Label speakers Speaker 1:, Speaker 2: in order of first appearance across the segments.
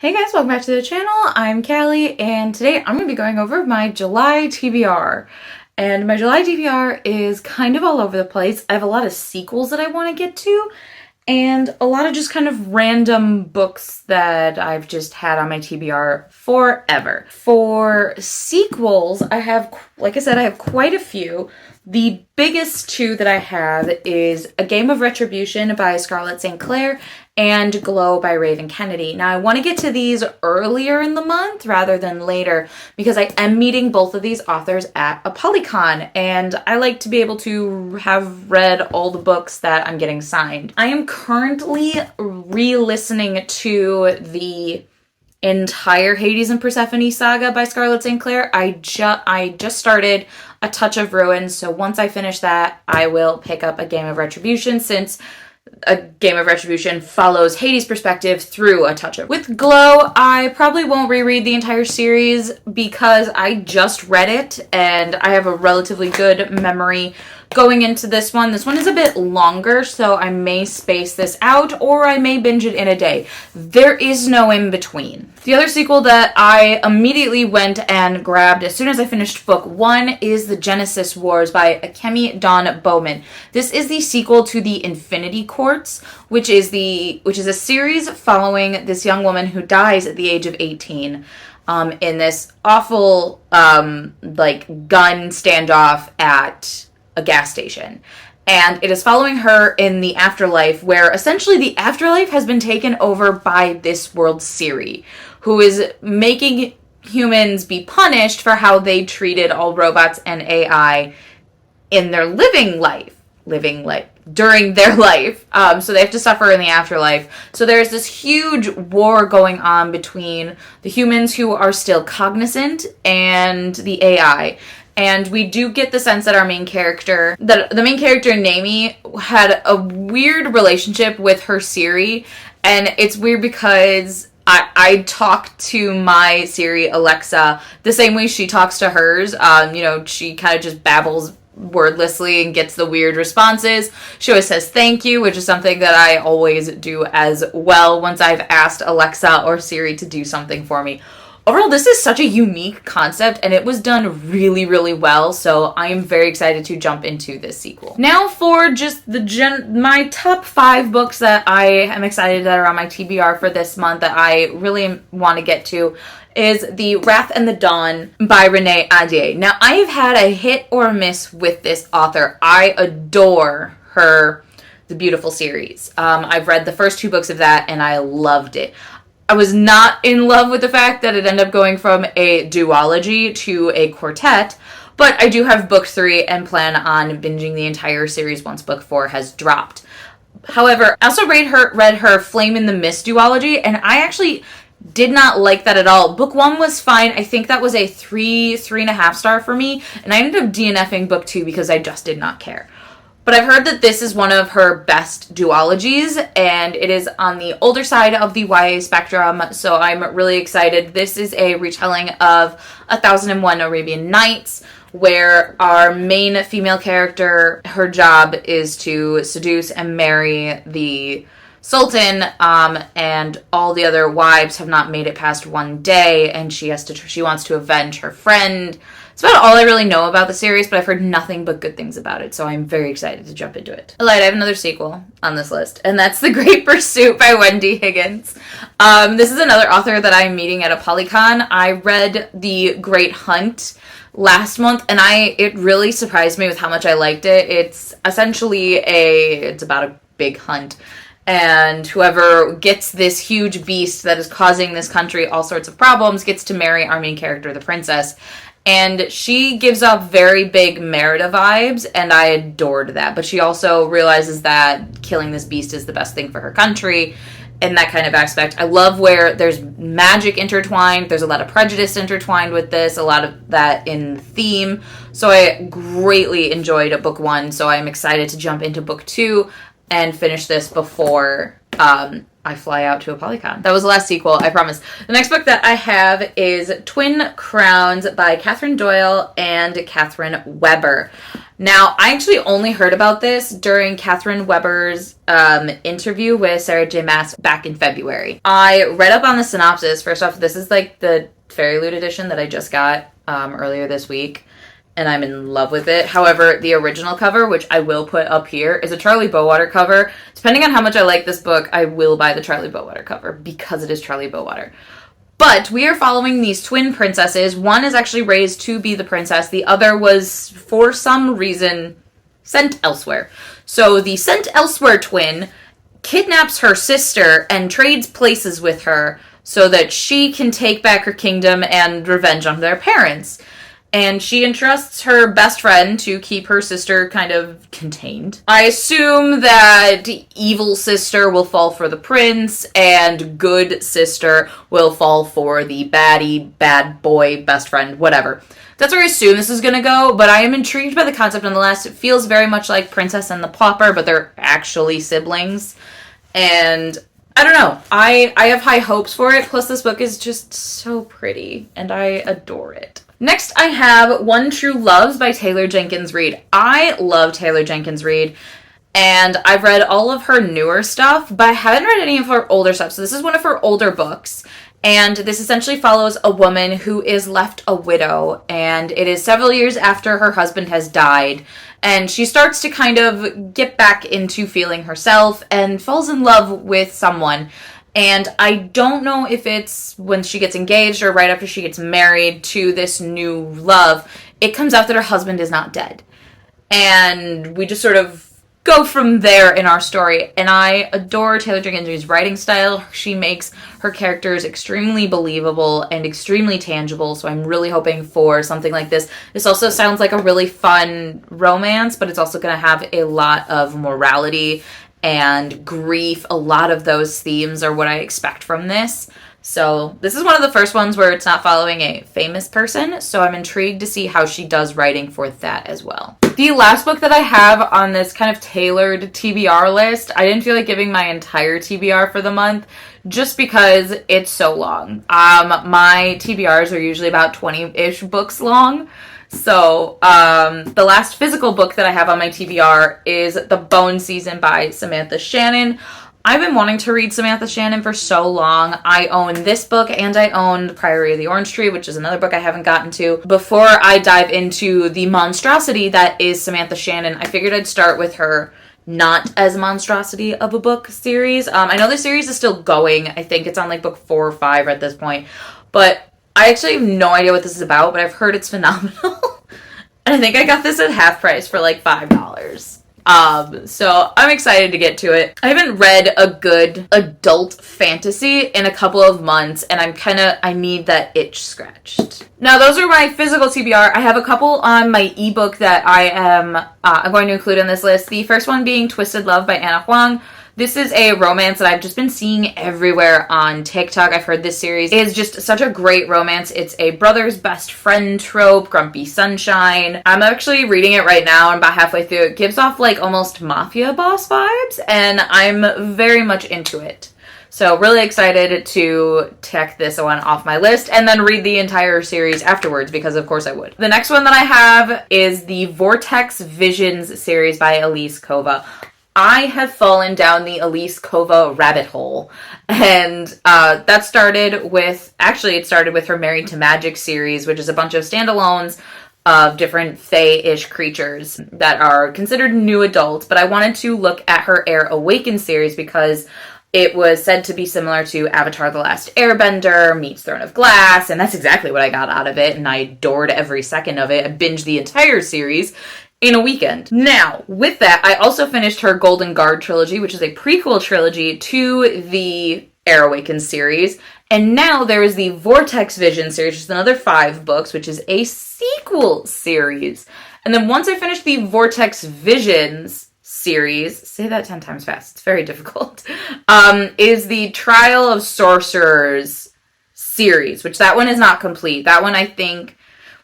Speaker 1: Hey guys, welcome back to the channel. I'm Callie, and today I'm going to be going over my July TBR. And my July TBR is kind of all over the place. I have a lot of sequels that I want to get to, and a lot of just kind of random books that I've just had on my TBR forever. For sequels, I have, like I said, I have quite a few. The biggest two that I have is A Game of Retribution by Scarlett and Clair and Glow by Raven Kennedy. Now, I want to get to these earlier in the month rather than later because I am meeting both of these authors at a Polycon, and I like to be able to have read all the books that I'm getting signed. I am currently re-listening to the entire Hades and Persephone saga by Scarlett and Clair. I just started A Touch of Ruin, so once I finish that, I will pick up A Game of Retribution, since A Game of Retribution follows Hades' perspective through A Touch of. With Glow, I probably won't reread the entire series because I just read it and I have a relatively good memory going into this one. This one is a bit longer, so I may space this out or I may binge it in a day. There is no in between. The other sequel that I immediately went and grabbed as soon as I finished book one is The Genesis Wars by Akemi Bowman. This is the sequel to The Infinity Courts, which is a series following this young woman who dies at the age of 18 in this awful gun standoff at a gas station. And it is following her in the afterlife, where essentially the afterlife has been taken over by this world Siri, who is making humans be punished for how they treated all robots and AI in their during their life. So they have to suffer in the afterlife. So there's this huge war going on between the humans who are still cognizant and the AI. And we do get the sense that the main character, Naomi, had a weird relationship with her Siri. And it's weird because I talk to my Siri, Alexa, the same way she talks to hers. She kind of just babbles wordlessly and gets the weird responses. She always says thank you, which is something that I always do as well once I've asked Alexa or Siri to do something for me. Overall, this is such a unique concept, and it was done really, really well, so I am very excited to jump into this sequel. Now for just my top 5 books that I am excited that are on my TBR for this month that I really want to get to is The Wrath and the Dawn by Renee, Ahdieh. Now, I have had a hit or a miss with this author. I adore her The Beautiful series. I've read the first 2 books of that, and I loved it. I was not in love with the fact that it ended up going from a duology to a quartet, but I do have book 3 and plan on binging the entire series once book 4 has dropped. However, I also read her Flame in the Mist duology, and I actually did not like that at all. Book 1 was fine. I think that was a 3.5 star for me, and I ended up DNFing book 2 because I just did not care. But I've heard that this is one of her best duologies, and it is on the older side of the YA spectrum, so I'm really excited. This is a retelling of 1001 Arabian Nights, where our main female character, her job is to seduce and marry the Sultan, and all the other wives have not made it past one day, and she wants to avenge her friend. It's about all I really know about the series, but I've heard nothing but good things about it, so I'm very excited to jump into it. Alright, I have another sequel on this list, and that's The Great Pursuit by Wendy Higgins. This is another author that I'm meeting at a Polycon. I read The Great Hunt last month, and it really surprised me with how much I liked it. It's essentially it's about a big hunt, and whoever gets this huge beast that is causing this country all sorts of problems gets to marry our main character, the princess. And she gives off very big Merida vibes, and I adored that. But she also realizes that killing this beast is the best thing for her country, and that kind of aspect. I love where there's magic intertwined. There's a lot of prejudice intertwined with this, a lot of that in theme. So I greatly enjoyed book 1, so I'm excited to jump into book 2 and finish this before I fly out to a Polycon. That was the last sequel, I promise. The next book that I have is Twin Crowns by Katherine Doyle and Catherine Weber. Now, I actually only heard about this during Catherine Weber's interview with Sarah J. Maas back in February. I read up on the synopsis. First off, this is like the Fairy Loot edition that I just got earlier this week, and I'm in love with it. However, the original cover, which I will put up here, is a Charlie Bowater cover. Depending on how much I like this book, I will buy the Charlie Bowater cover because it is Charlie Bowater. But we are following these twin princesses. One is actually raised to be the princess. The other was, for some reason, sent elsewhere. So the sent elsewhere twin kidnaps her sister and trades places with her so that she can take back her kingdom and revenge on their parents. And she entrusts her best friend to keep her sister kind of contained. I assume that evil sister will fall for the prince, and good sister will fall for the baddie, bad boy, best friend, whatever. That's where I assume this is gonna go, but I am intrigued by the concept nonetheless. It feels very much like Princess and the Pauper, but they're actually siblings. And I don't know. I have high hopes for it, plus this book is just so pretty, and I adore it. Next, I have One True Loves by Taylor Jenkins Reid. I love Taylor Jenkins Reid, and I've read all of her newer stuff, but I haven't read any of her older stuff. So this is one of her older books, and this essentially follows a woman who is left a widow, and it is several years after her husband has died, and she starts to kind of get back into feeling herself and falls in love with someone. And I don't know if it's when she gets engaged or right after she gets married to this new love. It comes out that her husband is not dead. And we just sort of go from there in our story. And I adore Taylor Jenkins Reid's writing style. She makes her characters extremely believable and extremely tangible. So I'm really hoping for something like this. This also sounds like a really fun romance, but it's also going to have a lot of morality and grief. A lot of those themes are what I expect from this. So this is one of the first ones where it's not following a famous person, so I'm intrigued to see how she does writing for that as well. The last book that I have on this kind of tailored TBR list, I didn't feel like giving my entire TBR for the month just because it's so long. My TBRs are usually about 20-ish books long. So, the last physical book that I have on my TBR is The Bone Season by Samantha Shannon. I've been wanting to read Samantha Shannon for so long. I own this book and I own Priory of the Orange Tree, which is another book I haven't gotten to. Before I dive into the monstrosity that is Samantha Shannon, I figured I'd start with her not as monstrosity of a book series. I know the series is still going. I think it's on like book 4 or 5 at this point, but I actually have no idea what this is about, but I've heard it's phenomenal. And I think I got this at half price for like $5. So I'm excited to get to it. I haven't read a good adult fantasy in a couple of months, and I need that itch scratched. Now, those are my physical TBR. I have a couple on my ebook that I'm going to include in this list. The first one being Twisted Love by Anna Huang. This is a romance that I've just been seeing everywhere on TikTok. I've heard this series is just such a great romance. It's a brother's best friend trope, grumpy sunshine. I'm actually reading it right now. I'm about halfway through. It gives off like almost mafia boss vibes, and I'm very much into it. So really excited to check this one off my list and then read the entire series afterwards, because of course I would. The next one that I have is the Vortex Visions series by Elise Kova. I have fallen down the Elise Kova rabbit hole, and it started with her Married to Magic series, which is a bunch of standalones of different fae-ish creatures that are considered new adults, but I wanted to look at her Air Awakened series because it was said to be similar to Avatar: The Last Airbender meets Throne of Glass, and that's exactly what I got out of it, and I adored every second of it. I binged the entire series in a weekend. Now, with that, I also finished her Golden Guard trilogy, which is a prequel trilogy to the Air Awakened series. And now there is the Vortex Vision series, which is another 5 books, which is a sequel series. And then once I finish the Vortex Visions series, say that 10 times fast, it's very difficult, is the Trial of Sorcerers series, which that one is not complete. That one, I think,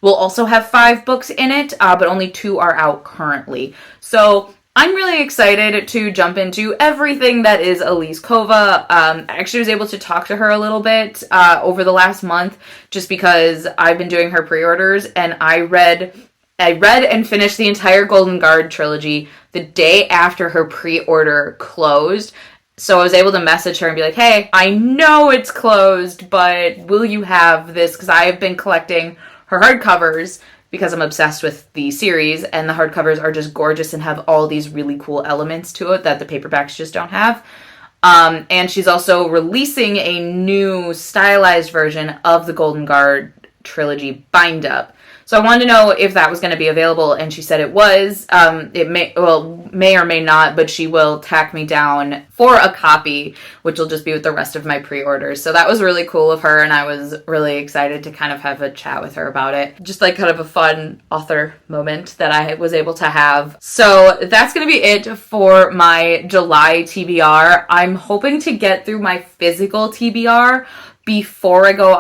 Speaker 1: will also have 5 books in it, but only 2 are out currently. So I'm really excited to jump into everything that is Elise Kova. I actually was able to talk to her a little bit over the last month just because I've been doing her pre-orders, and I read I read and finished the entire Golden Guard trilogy the day after her pre-order closed. So I was able to message her and be like, hey, I know it's closed, but will you have this? Because I have been collecting her hardcovers because I'm obsessed with the series, and the hardcovers are just gorgeous and have all these really cool elements to it that the paperbacks just don't have. And she's also releasing a new stylized version of the Golden Guard trilogy bind up. So I wanted to know if that was going to be available, and she said it was. It may or may not, but she will tack me down for a copy, which will just be with the rest of my pre-orders. So that was really cool of her, and I was really excited to kind of have a chat with her about it. Just like kind of a fun author moment that I was able to have. So that's going to be it for my July TBR. I'm hoping to get through my physical TBR before I go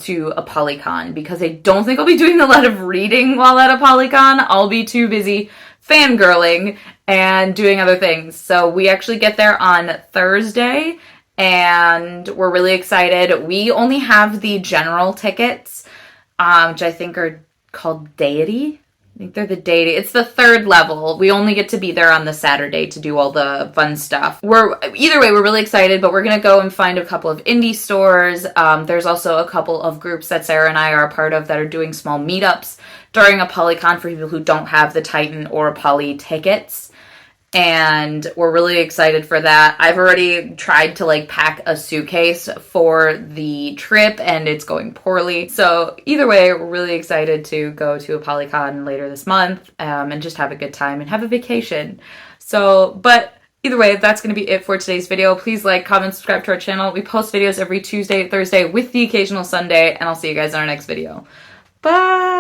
Speaker 1: to a Polycon, because I don't think I'll be doing a lot of reading while at a Polycon. I'll be too busy fangirling and doing other things. So we actually get there on Thursday, and we're really excited. We only have the general tickets, which I think are called Deity. I think they're the Deity. It's the third level. We only get to be there on the Saturday to do all the fun stuff. Either way, we're really excited, but we're going to go and find a couple of indie stores. There's also a couple of groups that Sarah and I are a part of that are doing small meetups during a Polycon for people who don't have the Titan or Poly tickets. And we're really excited for that. I've already tried to pack a suitcase for the trip, and it's going poorly. So either way, we're really excited to go to a Polycon later this month, and just have a good time and have a vacation. But either way, that's going to be it for today's video. Please like, comment, subscribe to our channel. We post videos every Tuesday, Thursday, with the occasional Sunday, and I'll see you guys in our next video. Bye!